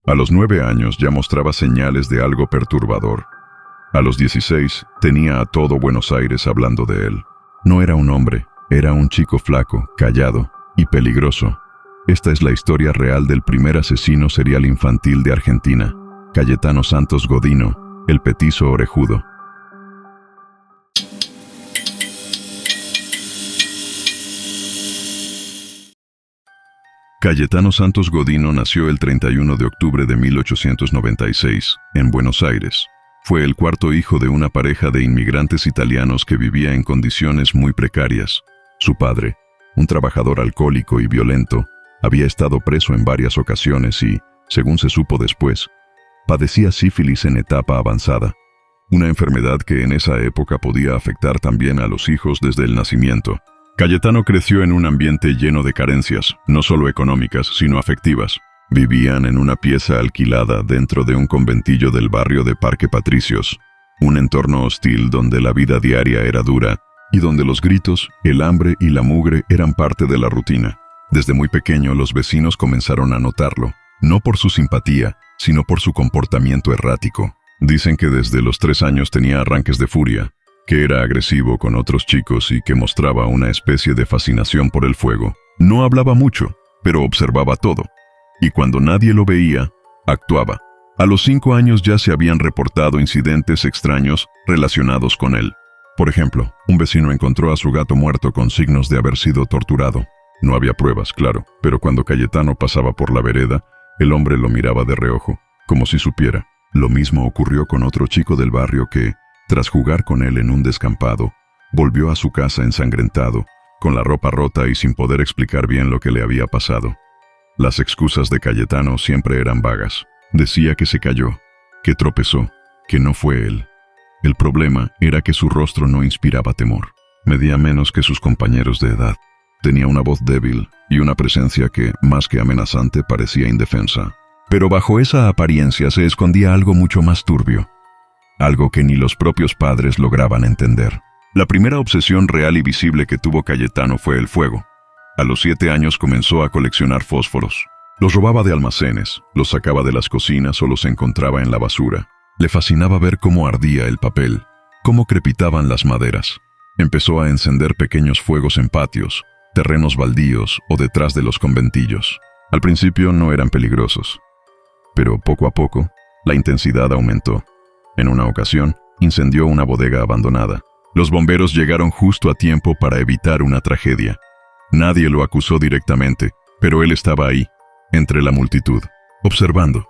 A los 9 años ya mostraba señales de algo perturbador. A los 16 tenía a todo Buenos Aires hablando de él. No era un hombre, era un chico flaco, callado y peligroso. Esta es la historia real del primer asesino serial infantil de Argentina, Cayetano Santos Godino, el petizo orejudo. Cayetano Santos Godino nació el 31 de octubre de 1896, en Buenos Aires. Fue el cuarto hijo de una pareja de inmigrantes italianos que vivía en condiciones muy precarias. Su padre, un trabajador alcohólico y violento, había estado preso en varias ocasiones y, según se supo después, padecía sífilis en etapa avanzada, una enfermedad que en esa época podía afectar también a los hijos desde el nacimiento. Cayetano creció en un ambiente lleno de carencias, no solo económicas, sino afectivas. Vivían en una pieza alquilada dentro de un conventillo del barrio de Parque Patricios, un entorno hostil donde la vida diaria era dura y donde los gritos, el hambre y la mugre eran parte de la rutina. Desde muy pequeño los vecinos comenzaron a notarlo, no por su simpatía, sino por su comportamiento errático. Dicen que desde los 3 años tenía arranques de furia, que era agresivo con otros chicos y que mostraba una especie de fascinación por el fuego. No hablaba mucho, pero observaba todo. Y cuando nadie lo veía, actuaba. A los 5 años ya se habían reportado incidentes extraños relacionados con él. Por ejemplo, un vecino encontró a su gato muerto con signos de haber sido torturado. No había pruebas, claro, pero cuando Cayetano pasaba por la vereda, el hombre lo miraba de reojo, como si supiera. Lo mismo ocurrió con otro chico del barrio que, tras jugar con él en un descampado, volvió a su casa ensangrentado, con la ropa rota y sin poder explicar bien lo que le había pasado. Las excusas de Cayetano siempre eran vagas. Decía que se cayó, que tropezó, que no fue él. El problema era que su rostro no inspiraba temor. Medía menos que sus compañeros de edad. Tenía una voz débil y una presencia que, más que amenazante, parecía indefensa. Pero bajo esa apariencia se escondía algo mucho más turbio. Algo que ni los propios padres lograban entender. La primera obsesión real y visible que tuvo Cayetano fue el fuego. A los 7 años comenzó a coleccionar fósforos. Los robaba de almacenes, los sacaba de las cocinas o los encontraba en la basura. Le fascinaba ver cómo ardía el papel, cómo crepitaban las maderas. Empezó a encender pequeños fuegos en patios, terrenos baldíos o detrás de los conventillos. Al principio no eran peligrosos, pero poco a poco la intensidad aumentó. En una ocasión, incendió una bodega abandonada. Los bomberos llegaron justo a tiempo para evitar una tragedia. Nadie lo acusó directamente, pero él estaba ahí, entre la multitud, observando,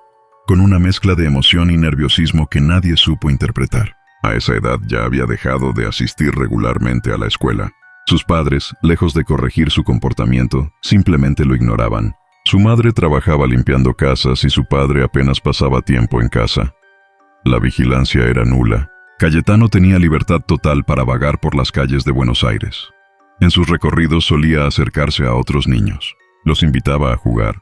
con una mezcla de emoción y nerviosismo que nadie supo interpretar. A esa edad ya había dejado de asistir regularmente a la escuela. Sus padres, lejos de corregir su comportamiento, simplemente lo ignoraban. Su madre trabajaba limpiando casas y su padre apenas pasaba tiempo en casa. La vigilancia era nula. Cayetano tenía libertad total para vagar por las calles de Buenos Aires. En sus recorridos solía acercarse a otros niños. Los invitaba a jugar.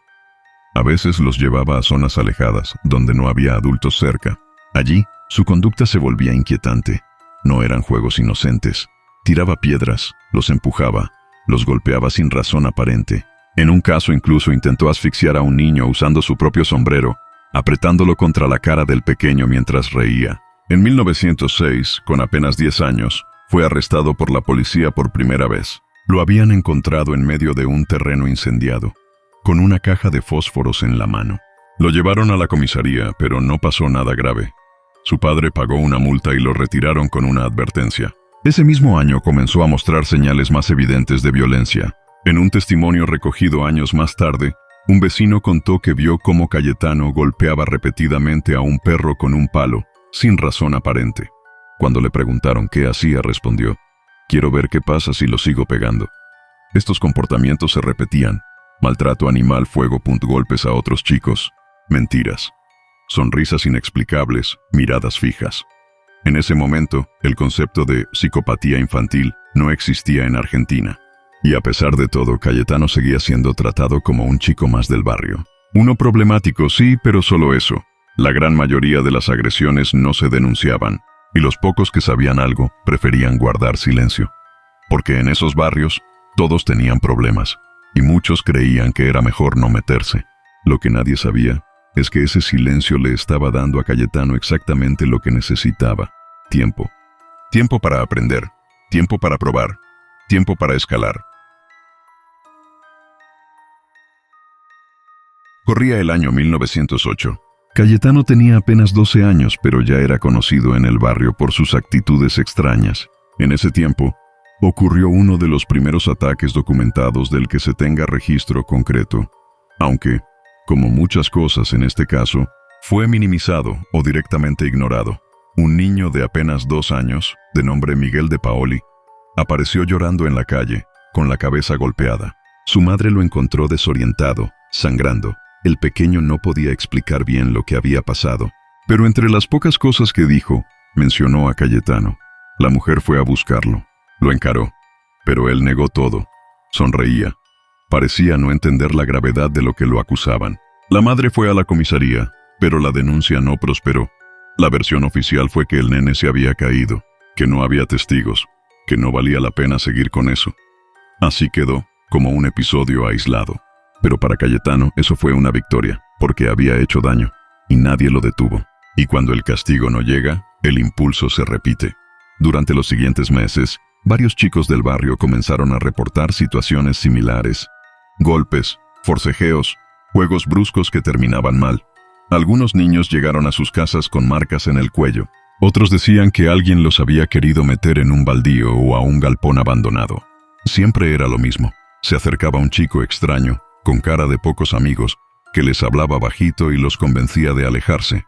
A veces los llevaba a zonas alejadas, donde no había adultos cerca. Allí, su conducta se volvía inquietante. No eran juegos inocentes. Tiraba piedras, los empujaba, los golpeaba sin razón aparente. En un caso incluso intentó asfixiar a un niño usando su propio sombrero, apretándolo contra la cara del pequeño mientras reía. En 1906, con apenas 10 años, fue arrestado por la policía por primera vez. Lo habían encontrado en medio de un terreno incendiado, con una caja de fósforos en la mano. Lo llevaron a la comisaría, pero no pasó nada grave. Su padre pagó una multa y lo retiraron con una advertencia. Ese mismo año comenzó a mostrar señales más evidentes de violencia. En un testimonio recogido años más tarde, un vecino contó que vio cómo Cayetano golpeaba repetidamente a un perro con un palo, sin razón aparente. Cuando le preguntaron qué hacía, respondió: «Quiero ver qué pasa si lo sigo pegando». Estos comportamientos se repetían: maltrato animal, fuego, golpes a otros chicos, mentiras, sonrisas inexplicables, miradas fijas. En ese momento, el concepto de psicopatía infantil no existía en Argentina. Y a pesar de todo, Cayetano seguía siendo tratado como un chico más del barrio. Uno problemático, sí, pero solo eso. La gran mayoría de las agresiones no se denunciaban, y los pocos que sabían algo preferían guardar silencio. Porque en esos barrios, todos tenían problemas, y muchos creían que era mejor no meterse. Lo que nadie sabía es que ese silencio le estaba dando a Cayetano exactamente lo que necesitaba: tiempo. Tiempo para aprender, tiempo para probar, tiempo para escalar. Corría el año 1908. Cayetano tenía apenas 12 años, pero ya era conocido en el barrio por sus actitudes extrañas. En ese tiempo, ocurrió uno de los primeros ataques documentados del que se tenga registro concreto, aunque, como muchas cosas en este caso, fue minimizado o directamente ignorado. Un niño de apenas 2 años, de nombre Miguel de Paoli, apareció llorando en la calle, con la cabeza golpeada. Su madre lo encontró desorientado, sangrando. El pequeño no podía explicar bien lo que había pasado, pero entre las pocas cosas que dijo, mencionó a Cayetano. La mujer fue a buscarlo. Lo encaró, pero él negó todo. Sonreía. Parecía no entender la gravedad de lo que lo acusaban. La madre fue a la comisaría, pero la denuncia no prosperó. La versión oficial fue que el nene se había caído, que no había testigos, que no valía la pena seguir con eso. Así quedó, como un episodio aislado. Pero para Cayetano eso fue una victoria, porque había hecho daño, y nadie lo detuvo. Y cuando el castigo no llega, el impulso se repite. Durante los siguientes meses, varios chicos del barrio comenzaron a reportar situaciones similares: golpes, forcejeos, juegos bruscos que terminaban mal. Algunos niños llegaron a sus casas con marcas en el cuello. Otros decían que alguien los había querido meter en un baldío o a un galpón abandonado. Siempre era lo mismo. Se acercaba un chico extraño, con cara de pocos amigos, que les hablaba bajito y los convencía de alejarse.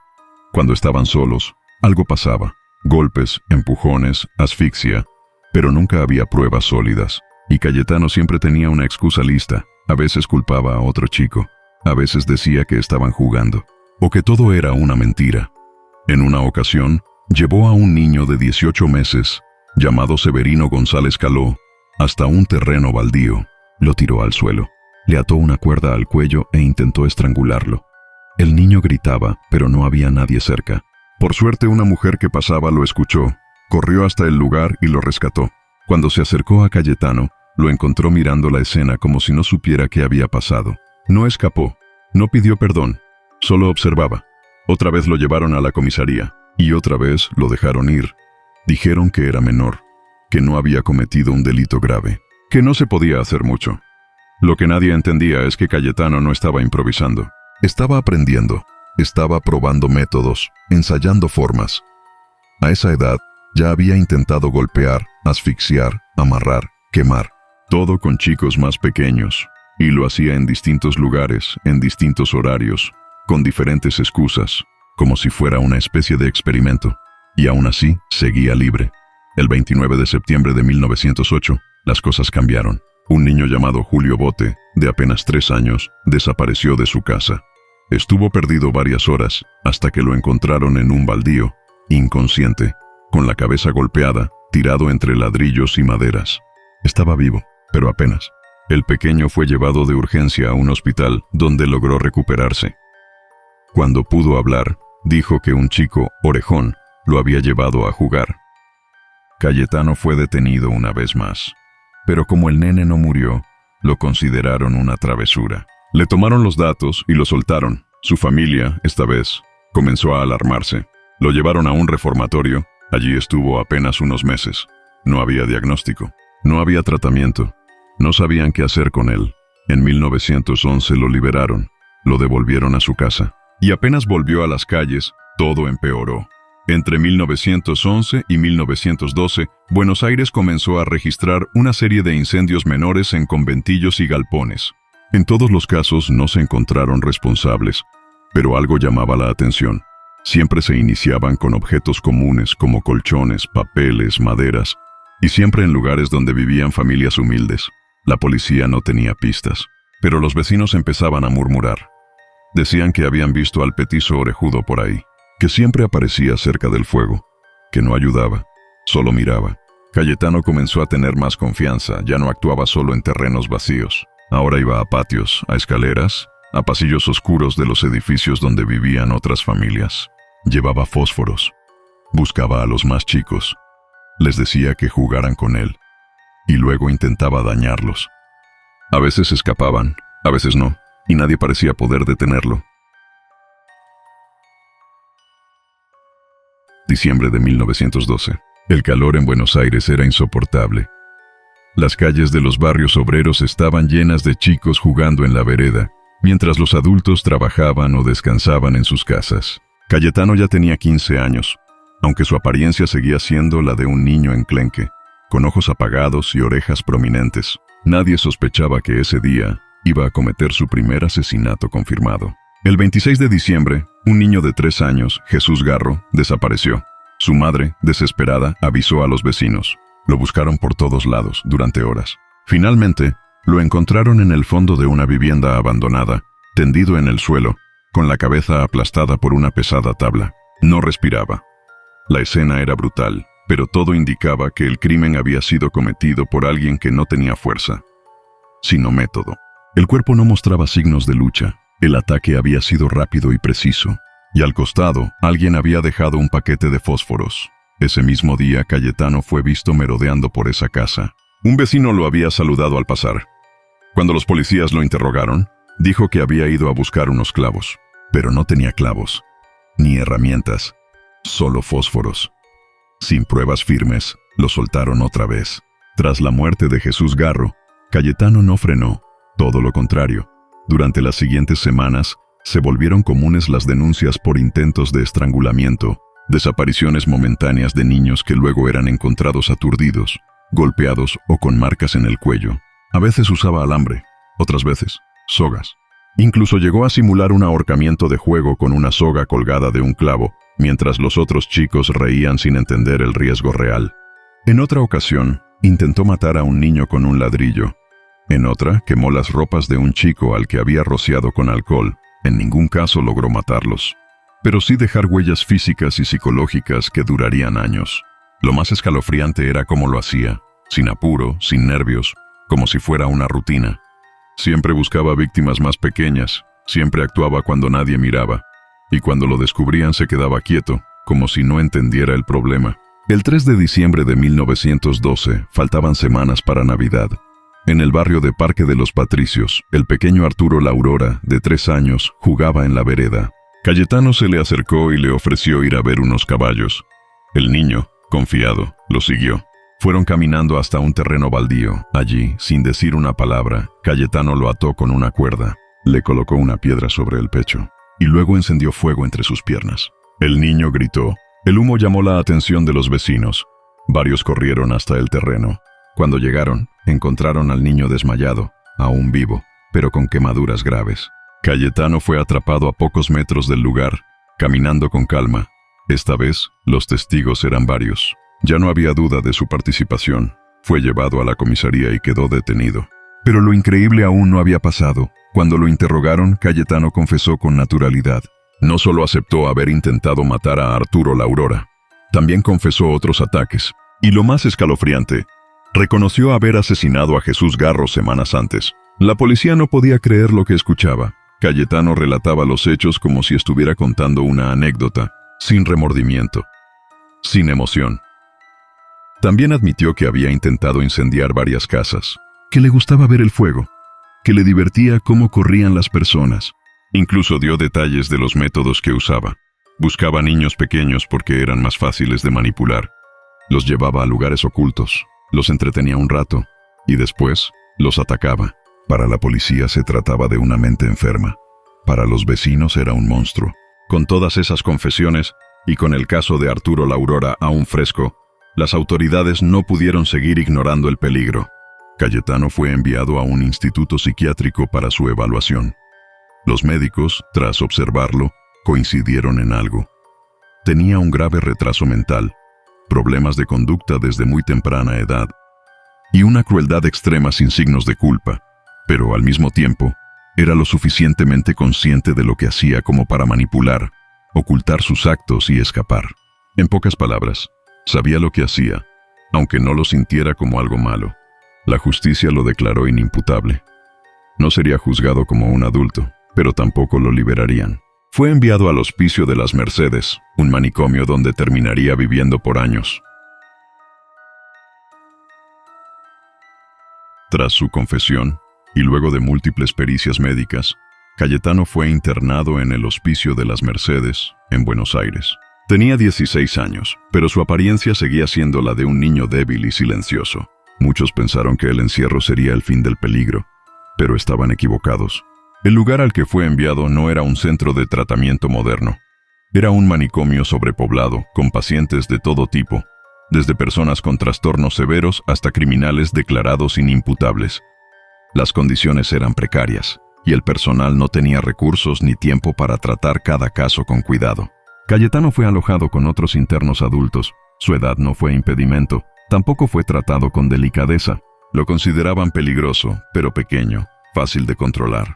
Cuando estaban solos, algo pasaba: golpes, empujones, asfixia, pero nunca había pruebas sólidas. Y Cayetano siempre tenía una excusa lista. A veces culpaba a otro chico, a veces decía que estaban jugando, o que todo era una mentira. En una ocasión, llevó a un niño de 18 meses, llamado Severino González Caló, hasta un terreno baldío. Lo tiró al suelo. Le ató una cuerda al cuello e intentó estrangularlo. El niño gritaba, pero no había nadie cerca. Por suerte, una mujer que pasaba lo escuchó, corrió hasta el lugar y lo rescató. Cuando se acercó a Cayetano, lo encontró mirando la escena como si no supiera qué había pasado. No escapó, no pidió perdón, solo observaba. Otra vez lo llevaron a la comisaría, y otra vez lo dejaron ir. Dijeron que era menor, que no había cometido un delito grave, que no se podía hacer mucho. Lo que nadie entendía es que Cayetano no estaba improvisando. Estaba aprendiendo, estaba probando métodos, ensayando formas. A esa edad, ya había intentado golpear, asfixiar, amarrar, quemar, todo con chicos más pequeños, y lo hacía en distintos lugares, en distintos horarios, con diferentes excusas, como si fuera una especie de experimento. Y aún así, seguía libre. El 29 de septiembre de 1908, las cosas cambiaron. Un niño llamado Julio Bote, de apenas 3 años, desapareció de su casa. Estuvo perdido varias horas, hasta que lo encontraron en un baldío, inconsciente, con la cabeza golpeada, tirado entre ladrillos y maderas. Estaba vivo, pero apenas. El pequeño fue llevado de urgencia a un hospital, donde logró recuperarse. Cuando pudo hablar, dijo que un chico, orejón, lo había llevado a jugar. Cayetano fue detenido una vez más. Pero como el nene no murió, lo consideraron una travesura. Le tomaron los datos y lo soltaron. Su familia, esta vez, comenzó a alarmarse. Lo llevaron a un reformatorio. Allí estuvo apenas unos meses. No había diagnóstico. No había tratamiento. No sabían qué hacer con él. En 1911 lo liberaron. Lo devolvieron a su casa. Y apenas volvió a las calles, todo empeoró. Entre 1911 y 1912, Buenos Aires comenzó a registrar una serie de incendios menores en conventillos y galpones. En todos los casos no se encontraron responsables, pero algo llamaba la atención. Siempre se iniciaban con objetos comunes como colchones, papeles, maderas, y siempre en lugares donde vivían familias humildes. La policía no tenía pistas, pero los vecinos empezaban a murmurar. Decían que habían visto al petizo orejudo por ahí, que siempre aparecía cerca del fuego, que no ayudaba, solo miraba. Cayetano comenzó a tener más confianza, ya no actuaba solo en terrenos vacíos. Ahora iba a patios, a escaleras, a pasillos oscuros de los edificios donde vivían otras familias. Llevaba fósforos, buscaba a los más chicos, les decía que jugaran con él, y luego intentaba dañarlos. A veces escapaban, a veces no, y nadie parecía poder detenerlo. diciembre de 1912. El calor en Buenos Aires era insoportable. Las calles de los barrios obreros estaban llenas de chicos jugando en la vereda, mientras los adultos trabajaban o descansaban en sus casas. Cayetano ya tenía 15 años, aunque su apariencia seguía siendo la de un niño enclenque, con ojos apagados y orejas prominentes. Nadie sospechaba que ese día iba a cometer su primer asesinato confirmado. El 26 de diciembre, un niño de 3 años, Jesús Garro, desapareció. Su madre, desesperada, avisó a los vecinos. Lo buscaron por todos lados, durante horas. Finalmente, lo encontraron en el fondo de una vivienda abandonada, tendido en el suelo, con la cabeza aplastada por una pesada tabla. No respiraba. La escena era brutal, pero todo indicaba que el crimen había sido cometido por alguien que no tenía fuerza, sino método. El cuerpo no mostraba signos de lucha. El ataque había sido rápido y preciso, y al costado alguien había dejado un paquete de fósforos. Ese mismo día, Cayetano fue visto merodeando por esa casa. Un vecino lo había saludado al pasar. Cuando los policías lo interrogaron, dijo que había ido a buscar unos clavos, pero no tenía clavos, ni herramientas, solo fósforos. Sin pruebas firmes, lo soltaron otra vez. Tras la muerte de Jesús Garro, Cayetano no frenó, todo lo contrario. Durante las siguientes semanas, se volvieron comunes las denuncias por intentos de estrangulamiento, desapariciones momentáneas de niños que luego eran encontrados aturdidos, golpeados o con marcas en el cuello. A veces usaba alambre, otras veces, sogas. Incluso llegó a simular un ahorcamiento de juego con una soga colgada de un clavo, mientras los otros chicos reían sin entender el riesgo real. En otra ocasión, intentó matar a un niño con un ladrillo. En otra, quemó las ropas de un chico al que había rociado con alcohol. En ningún caso logró matarlos, pero sí dejar huellas físicas y psicológicas que durarían años. Lo más escalofriante era cómo lo hacía, sin apuro, sin nervios, como si fuera una rutina. Siempre buscaba víctimas más pequeñas, siempre actuaba cuando nadie miraba, y cuando lo descubrían se quedaba quieto, como si no entendiera el problema. El 3 de diciembre de 1912, faltaban semanas para Navidad. En el barrio de Parque de los Patricios, el pequeño Arturo Laurora, de 3 años, jugaba en la vereda. Cayetano se le acercó y le ofreció ir a ver unos caballos. El niño, confiado, lo siguió. Fueron caminando hasta un terreno baldío. Allí, sin decir una palabra, Cayetano lo ató con una cuerda, le colocó una piedra sobre el pecho, y luego encendió fuego entre sus piernas. El niño gritó. El humo llamó la atención de los vecinos. Varios corrieron hasta el terreno. Cuando llegaron, encontraron al niño desmayado, aún vivo, pero con quemaduras graves. Cayetano fue atrapado a pocos metros del lugar, caminando con calma. Esta vez, los testigos eran varios. Ya no había duda de su participación. Fue llevado a la comisaría y quedó detenido. Pero lo increíble aún no había pasado. Cuando lo interrogaron, Cayetano confesó con naturalidad. No solo aceptó haber intentado matar a Arturo Laurora, también confesó otros ataques. Y lo más escalofriante, reconoció haber asesinado a Jesús Garro semanas antes. La policía no podía creer lo que escuchaba. Cayetano relataba los hechos como si estuviera contando una anécdota, sin remordimiento, sin emoción. También admitió que había intentado incendiar varias casas, que le gustaba ver el fuego, que le divertía cómo corrían las personas. Incluso dio detalles de los métodos que usaba. Buscaba niños pequeños porque eran más fáciles de manipular. Los llevaba a lugares ocultos, los entretenía un rato, y después los atacaba. Para la policía se trataba de una mente enferma. Para los vecinos era un monstruo. Con todas esas confesiones, y con el caso de Arturo Laurora aún fresco, las autoridades no pudieron seguir ignorando el peligro. Cayetano fue enviado a un instituto psiquiátrico para su evaluación. Los médicos, tras observarlo, coincidieron en algo. Tenía un grave retraso mental, problemas de conducta desde muy temprana edad, y una crueldad extrema sin signos de culpa, pero al mismo tiempo, era lo suficientemente consciente de lo que hacía como para manipular, ocultar sus actos y escapar. En pocas palabras, sabía lo que hacía, aunque no lo sintiera como algo malo. La justicia lo declaró inimputable. No sería juzgado como un adulto, pero tampoco lo liberarían. Fue enviado al Hospicio de las Mercedes, un manicomio donde terminaría viviendo por años. Tras su confesión, y luego de múltiples pericias médicas, Cayetano fue internado en el Hospicio de las Mercedes, en Buenos Aires. Tenía 16 años, pero su apariencia seguía siendo la de un niño débil y silencioso. Muchos pensaron que el encierro sería el fin del peligro, pero estaban equivocados. El lugar al que fue enviado no era un centro de tratamiento moderno. Era un manicomio sobrepoblado, con pacientes de todo tipo, desde personas con trastornos severos hasta criminales declarados inimputables. Las condiciones eran precarias, y el personal no tenía recursos ni tiempo para tratar cada caso con cuidado. Cayetano fue alojado con otros internos adultos. Su edad no fue impedimento, tampoco fue tratado con delicadeza. Lo consideraban peligroso, pero pequeño, fácil de controlar.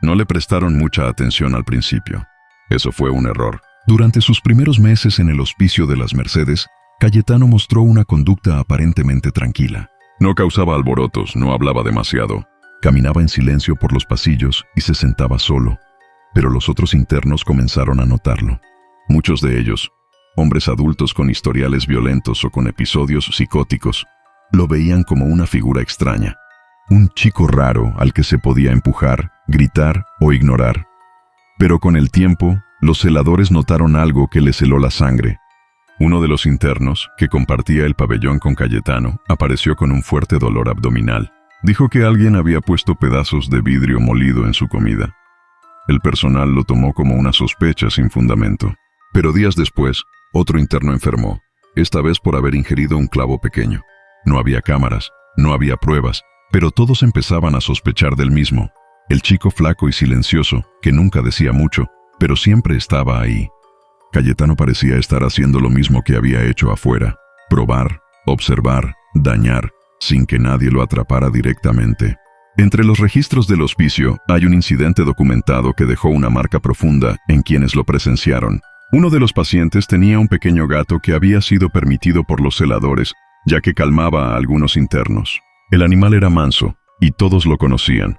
No le prestaron mucha atención al principio. Eso fue un error. Durante sus primeros meses en el hospicio de las Mercedes, Cayetano mostró una conducta aparentemente tranquila. No causaba alborotos, no hablaba demasiado. Caminaba en silencio por los pasillos y se sentaba solo. Pero los otros internos comenzaron a notarlo. Muchos de ellos, hombres adultos con historiales violentos o con episodios psicóticos, lo veían como una figura extraña. Un chico raro al que se podía empujar, gritar o ignorar. Pero con el tiempo, los celadores notaron algo que les heló la sangre. Uno de los internos, que compartía el pabellón con Cayetano, apareció con un fuerte dolor abdominal. Dijo que alguien había puesto pedazos de vidrio molido en su comida. El personal lo tomó como una sospecha sin fundamento. Pero días después, otro interno enfermó, esta vez por haber ingerido un clavo pequeño. No había cámaras, no había pruebas, pero todos empezaban a sospechar del mismo. El chico flaco y silencioso, que nunca decía mucho, pero siempre estaba ahí. Cayetano parecía estar haciendo lo mismo que había hecho afuera: probar, observar, dañar, sin que nadie lo atrapara directamente. Entre los registros del hospicio hay un incidente documentado que dejó una marca profunda en quienes lo presenciaron. Uno de los pacientes tenía un pequeño gato que había sido permitido por los celadores, ya que calmaba a algunos internos. El animal era manso, y todos lo conocían.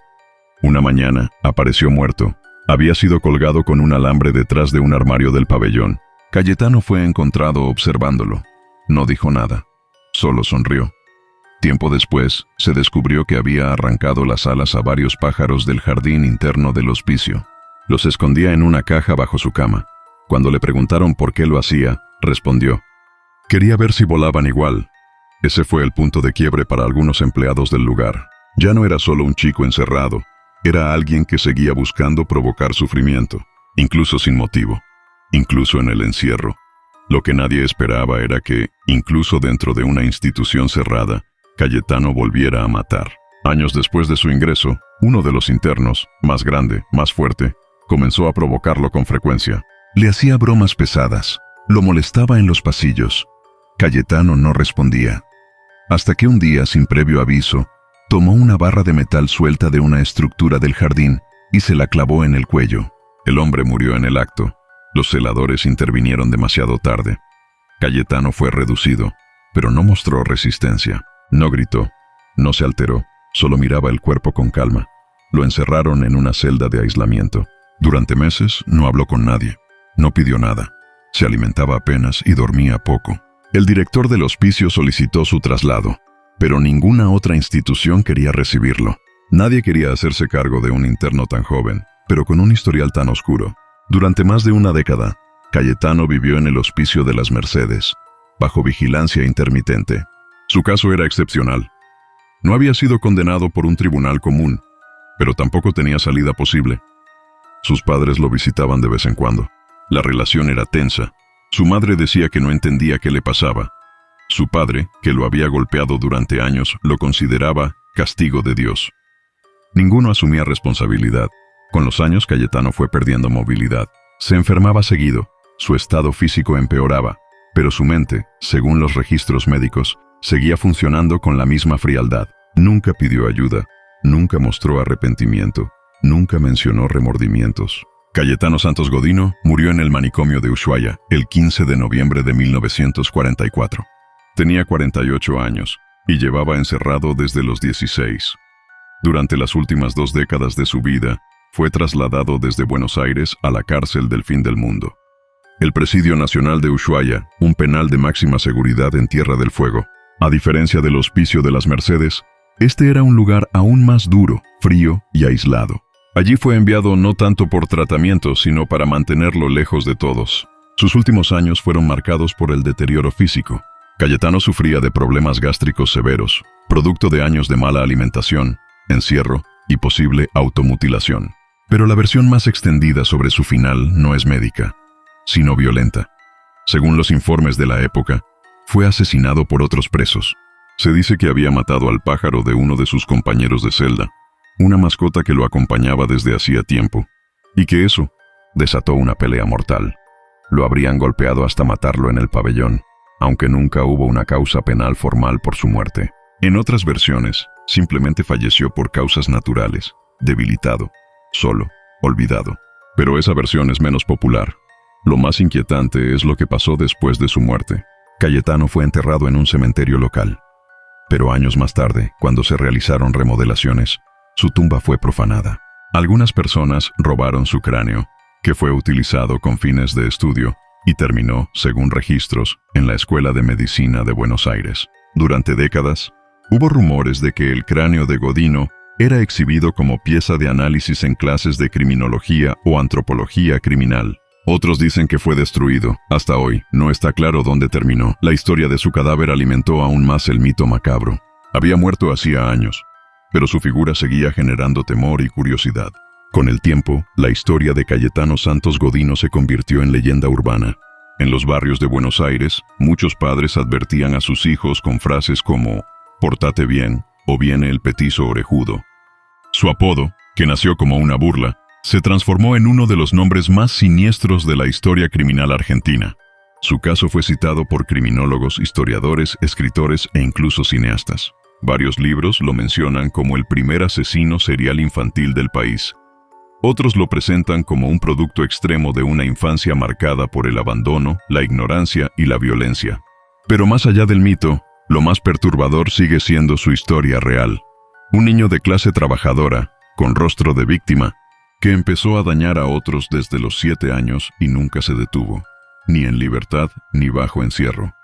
Una mañana, apareció muerto. Había sido colgado con un alambre detrás de un armario del pabellón. Cayetano fue encontrado observándolo. No dijo nada, solo sonrió. Tiempo después, se descubrió que había arrancado las alas a varios pájaros del jardín interno del hospicio. Los escondía en una caja bajo su cama. Cuando le preguntaron por qué lo hacía, respondió: quería ver si volaban igual. Ese fue el punto de quiebre para algunos empleados del lugar. Ya no era solo un chico encerrado, era alguien que seguía buscando provocar sufrimiento, incluso sin motivo, incluso en el encierro. Lo que nadie esperaba era que, incluso dentro de una institución cerrada, Cayetano volviera a matar. Años después de su ingreso, uno de los internos, más grande, más fuerte, comenzó a provocarlo con frecuencia. Le hacía bromas pesadas, lo molestaba en los pasillos. Cayetano no respondía. Hasta que un día, sin previo aviso, tomó una barra de metal suelta de una estructura del jardín y se la clavó en el cuello. El hombre murió en el acto. Los celadores intervinieron demasiado tarde. Cayetano fue reducido, pero no mostró resistencia. No gritó, no se alteró, solo miraba el cuerpo con calma. Lo encerraron en una celda de aislamiento. Durante meses no habló con nadie, no pidió nada. Se alimentaba apenas y dormía poco. El director del hospicio solicitó su traslado, pero ninguna otra institución quería recibirlo. Nadie quería hacerse cargo de un interno tan joven, pero con un historial tan oscuro. Durante más de una década, Cayetano vivió en el hospicio de las Mercedes, bajo vigilancia intermitente. Su caso era excepcional. No había sido condenado por un tribunal común, pero tampoco tenía salida posible. Sus padres lo visitaban de vez en cuando. La relación era tensa. Su madre decía que no entendía qué le pasaba. Su padre, que lo había golpeado durante años, lo consideraba castigo de Dios. Ninguno asumía responsabilidad. Con los años, Cayetano fue perdiendo movilidad. Se enfermaba seguido. Su estado físico empeoraba, pero su mente, según los registros médicos, seguía funcionando con la misma frialdad. Nunca pidió ayuda, nunca mostró arrepentimiento, nunca mencionó remordimientos. Cayetano Santos Godino murió en el manicomio de Ushuaia el 15 de noviembre de 1944. Tenía 48 años y llevaba encerrado desde los 16. Durante las últimas 2 décadas de su vida, fue trasladado desde Buenos Aires a la cárcel del fin del mundo. El Presidio Nacional de Ushuaia, un penal de máxima seguridad en Tierra del Fuego. A diferencia del hospicio de las Mercedes, este era un lugar aún más duro, frío y aislado. Allí fue enviado no tanto por tratamiento, sino para mantenerlo lejos de todos. Sus últimos años fueron marcados por el deterioro físico. Cayetano sufría de problemas gástricos severos, producto de años de mala alimentación, encierro y posible automutilación. Pero la versión más extendida sobre su final no es médica, sino violenta. Según los informes de la época, fue asesinado por otros presos. Se dice que había matado al pájaro de uno de sus compañeros de celda, una mascota que lo acompañaba desde hacía tiempo, y que eso desató una pelea mortal. Lo habrían golpeado hasta matarlo en el pabellón, aunque nunca hubo una causa penal formal por su muerte. En otras versiones, simplemente falleció por causas naturales, debilitado, solo, olvidado. Pero esa versión es menos popular. Lo más inquietante es lo que pasó después de su muerte. Cayetano fue enterrado en un cementerio local. Pero años más tarde, cuando se realizaron remodelaciones, su tumba fue profanada. Algunas personas robaron su cráneo, que fue utilizado con fines de estudio, y terminó, según registros, en la Escuela de Medicina de Buenos Aires. Durante décadas, hubo rumores de que el cráneo de Godino era exhibido como pieza de análisis en clases de criminología o antropología criminal. Otros dicen que fue destruido. Hasta hoy, no está claro dónde terminó. La historia de su cadáver alimentó aún más el mito macabro. Había muerto hacía años, pero su figura seguía generando temor y curiosidad. Con el tiempo, la historia de Cayetano Santos Godino se convirtió en leyenda urbana. En los barrios de Buenos Aires, muchos padres advertían a sus hijos con frases como «Portate bien» o «Viene el petizo orejudo». Su apodo, que nació como una burla, se transformó en uno de los nombres más siniestros de la historia criminal argentina. Su caso fue citado por criminólogos, historiadores, escritores e incluso cineastas. Varios libros lo mencionan como el primer asesino serial infantil del país. Otros lo presentan como un producto extremo de una infancia marcada por el abandono, la ignorancia y la violencia. Pero más allá del mito, lo más perturbador sigue siendo su historia real. Un niño de clase trabajadora, con rostro de víctima, que empezó a dañar a otros desde los 7 años y nunca se detuvo, ni en libertad ni bajo encierro.